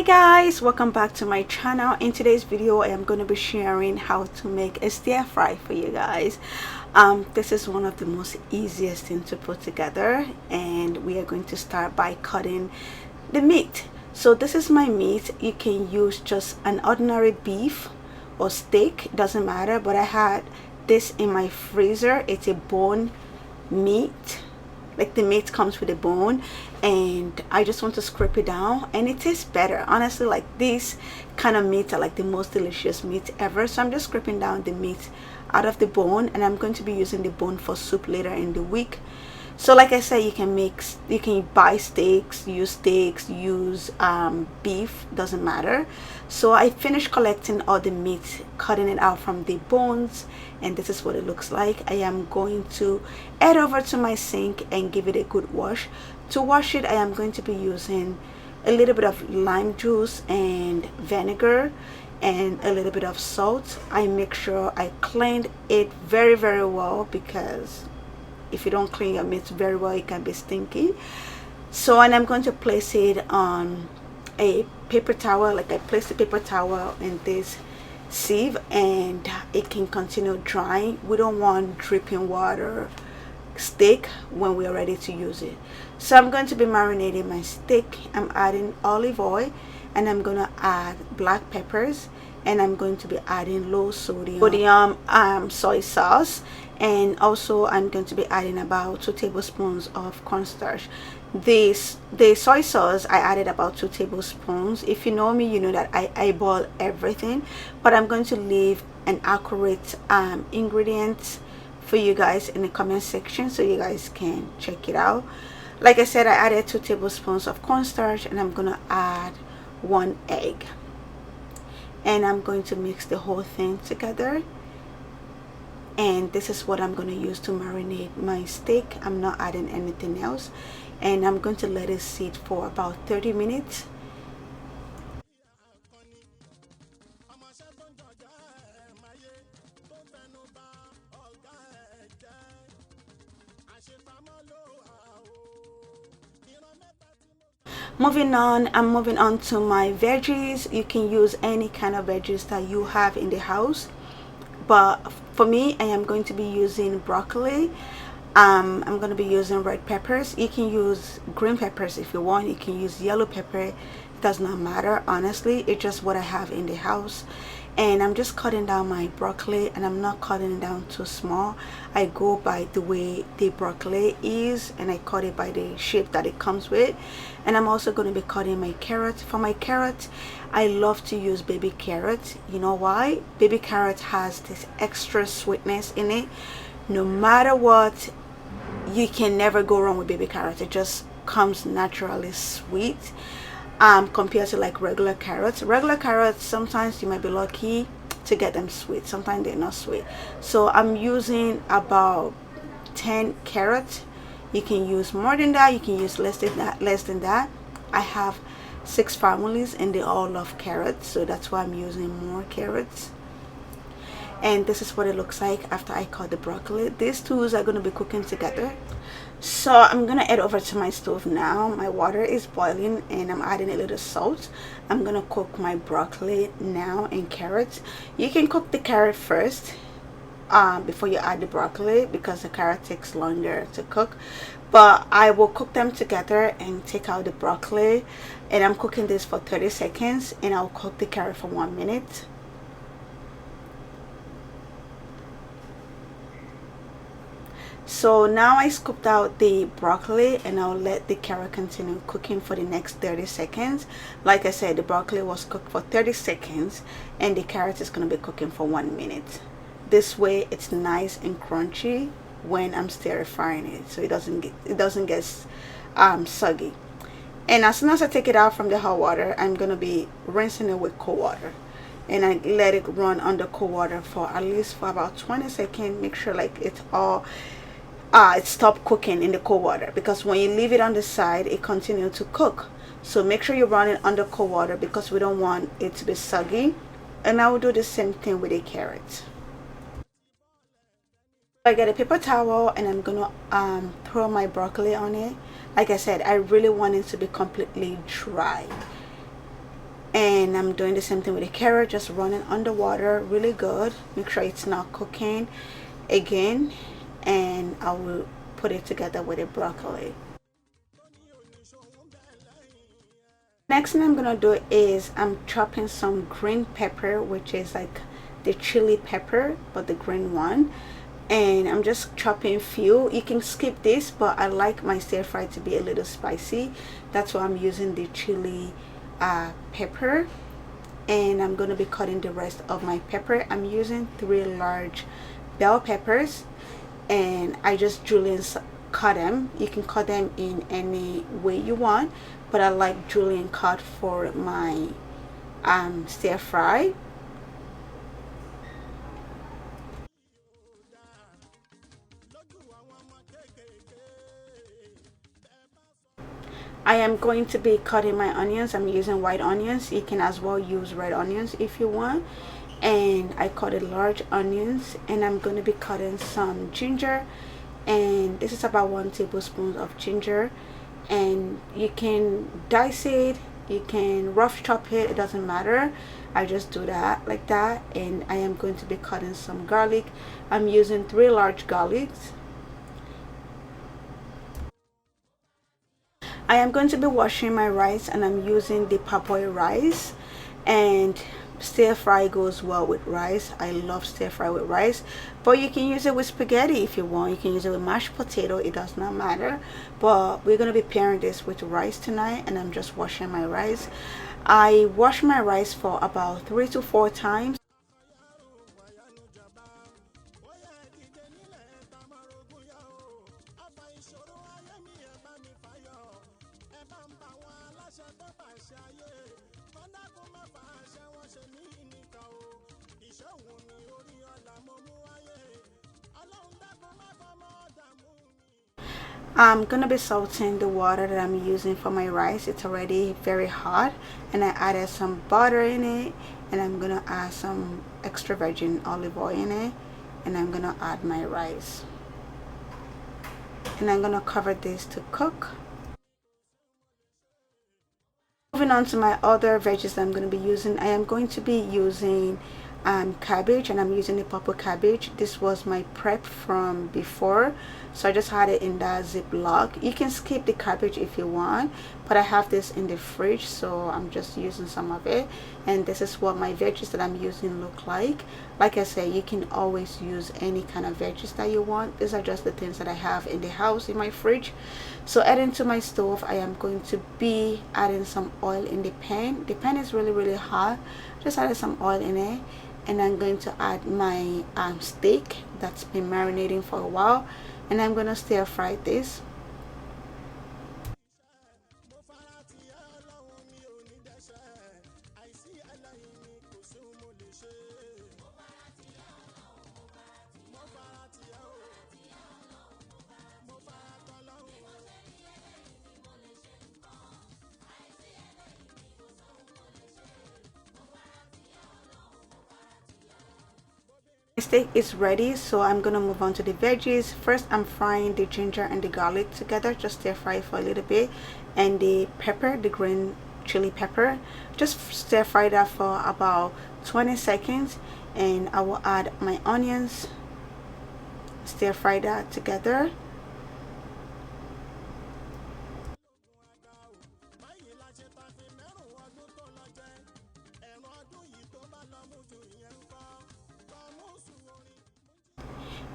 Hi guys, welcome back to my channel. In today's video I am going to be sharing how to make a stir fry for you guys. This is one of the most easiest things to put together, and we are going to start by cutting the meat. So this is my meat. You can use just an ordinary beef or steak, doesn't matter, but I had this in my freezer. It's a bone meat, like the meat comes with a bone, and I just want to scrape it down, and it tastes better honestly. Like these kind of meats are like the most delicious meat ever. So I'm just scraping down the meat out of the bone, and I'm going to be using the bone for soup later in the week. So like I said, you can buy steaks, use beef, doesn't matter. So I finished collecting all the meat, cutting it out from the bones, and this is what it looks like. I am going to head over to my sink and give it a good wash. To wash it, I am going to be using a little bit of lime juice and vinegar and a little bit of salt. I make sure I cleaned it very well, because if you don't clean your meat very well, it can be stinky. So, and I'm going to place it on a paper towel. Like I place the paper towel in this sieve, and it can continue drying. We don't want dripping water steak when we're ready to use it. So I'm going to be marinating my steak. I'm adding olive oil, and I'm going to add black peppers, and I'm going to be adding low sodium soy sauce, and also I'm going to be adding about 2 tablespoons of cornstarch. The soy sauce, I added about 2 tablespoons. If you know me, you know that I eyeball everything, but I'm going to leave an accurate ingredient for you guys in the comment section so you guys can check it out. Like I said, I added 2 tablespoons of cornstarch, and I'm gonna add 1 egg, and I'm going to mix the whole thing together. And this is what I'm going to use to marinate my steak. I'm not adding anything else, and I'm going to let it sit for about 30 minutes. I'm moving on to my veggies. You can use any kind of veggies that you have in the house, but for me, I am going to be using broccoli. I'm going to be using red peppers. You can use green peppers if you want. You can use yellow pepper. It does not matter, honestly. It's just what I have in the house. And I'm just cutting down my broccoli, and I'm not cutting it down too small. I go by the way the broccoli is, and I cut it by the shape that it comes with. And I'm also going to be cutting my carrot. For my carrot, I love to use baby carrot. You know why? Baby carrot has this extra sweetness in it. No matter what, you can never go wrong with baby carrot. It just comes naturally sweet. Compared to like regular carrots. Regular carrots, sometimes you might be lucky to get them sweet, sometimes they're not sweet. So I'm using about 10 carrots. You can use more than that, you can use less than that. I have 6 families, and they all love carrots, so that's why I'm using more carrots. And this is what it looks like after I cut the broccoli. These two are going to be cooking together. So I'm gonna head over to my stove now. My water is boiling, and I'm adding a little salt. I'm gonna cook my broccoli now and carrots. You can cook the carrot first before you add the broccoli, because the carrot takes longer to cook, but I will cook them together and take out the broccoli. And I'm cooking this for 30 seconds, and I'll cook the carrot for 1 minute. So now I scooped out the broccoli, and I'll let the carrot continue cooking for the next 30 seconds. Like I said, the broccoli was cooked for 30 seconds, and the carrot is going to be cooking for 1 minute. This way it's nice and crunchy when I'm stir frying it, so it doesn't get soggy. And as soon as I take it out from the hot water, I'm going to be rinsing it with cold water, and I let it run under cold water for at least for about 20 seconds. Make sure like it's all it stopped cooking in the cold water, because when you leave it on the side, it continues to cook. So make sure you run it under cold water, because we don't want it to be soggy. And I will do the same thing with the carrots. I get a paper towel, and I'm gonna throw my broccoli on it. Like I said, I really want it to be completely dry. And I'm doing the same thing with the carrot, just running under water really good. Make sure it's not cooking again, and I will put it together with the broccoli. Next thing I'm gonna do is I'm chopping some green pepper, which is like the chili pepper but the green one, and I'm just chopping few. You can skip this, but I like my stir fry to be a little spicy. That's why I'm using the chili pepper, and I'm gonna be cutting the rest of my pepper. I'm using 3 large bell peppers, and I just julienne cut them. You can cut them in any way you want, but I like julienne cut for my stir fry. I am going to be cutting my onions. I'm using white onions. You can as well use red onions if you want. And I cut large onions, and I'm going to be cutting some ginger, and this is about 1 tablespoon of ginger, and you can dice it, you can rough chop it, it doesn't matter. I just do that like that. And I am going to be cutting some garlic. I'm using 3 large garlics. I am going to be washing my rice, and I'm using the parboiled rice, and stir fry goes well with rice. I love stir fry with rice, but you can use it with spaghetti if you want. You can use it with mashed potato, it does not matter. But we're going to be pairing this with rice tonight, and I'm just washing my rice. I wash my rice for about 3 to 4 times. I'm gonna be salting the water that I'm using for my rice. It's already very hot, and I added some butter in it, and I'm gonna add some extra virgin olive oil in it, and I'm gonna add my rice, and I'm gonna cover this to cook. Moving on to my other veggies that I'm going to be using, I am going to be using cabbage, and I'm using the purple cabbage. This was my prep from before, so I just had it in that ziploc. You can skip the cabbage if you want, but I have this in the fridge, so I'm just using some of it. And this is what my veggies that I'm using look like. Like I said, you can always use any kind of veggies that you want. These are just the things that I have in the house in my fridge. So adding to my stove, I am going to be adding some oil in the pan. The pan is really hot. Just added some oil in it, and I'm going to add my steak that's been marinating for a while, and I'm going to stir fry this. Steak is ready, so I'm gonna move on to the veggies. First, I'm frying the ginger and the garlic together. Just stir fry for a little bit, and the pepper, the green chili pepper, just stir fry that for about 20 seconds, and I will add my onions, stir fry that together.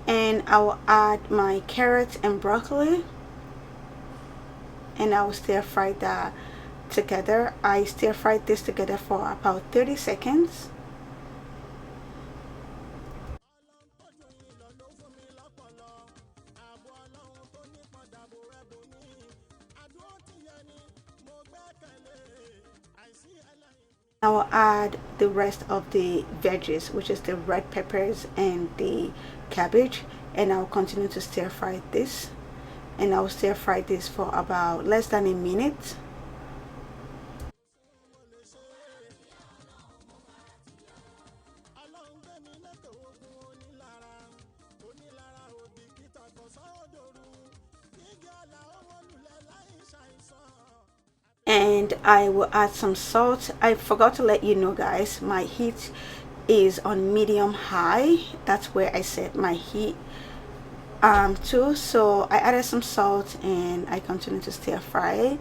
And I will add my carrots and broccoli, and I will stir fry that together. I stir fried this together for about 30 seconds. I will add the rest of the veggies, which is the red peppers and the cabbage, and I'll continue to stir fry this, and I'll stir fry this for about less than a minute. and I will add some salt. I forgot to let you know, guys, my heat is on medium high. That's where I set my heat to. So I added some salt and I continue to stir fry,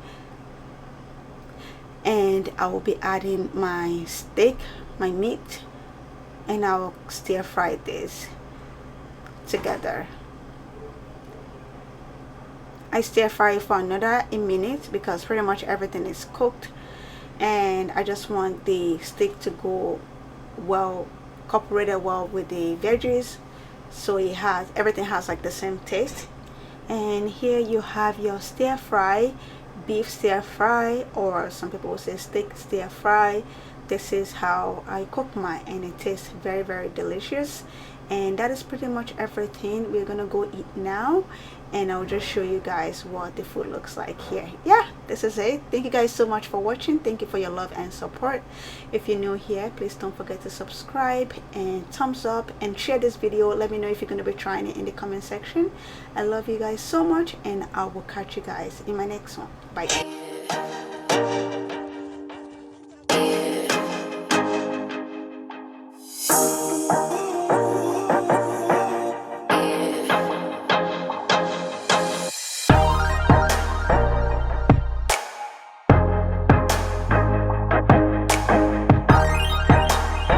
and I will be adding my steak, my meat, and I will stir fry this together. I stir fry for another a minute because pretty much everything is cooked, and I just want the steak to go well, cooperated well with the veggies, so it has everything has like the same taste. And here you have your stir fry, beef stir fry, or some people will say steak stir fry. This is how I cook mine, and it tastes very, very delicious. And that is pretty much everything. We're gonna go eat now, and I'll just show you guys what the food looks like here. Yeah, this is it. Thank you guys so much for watching. Thank you for your love and support. If you're new here, please don't forget to subscribe and thumbs up and share this video. Let me know if you're going to be trying it in the comment section. I love you guys so much, and I will catch you guys in my next one. Bye.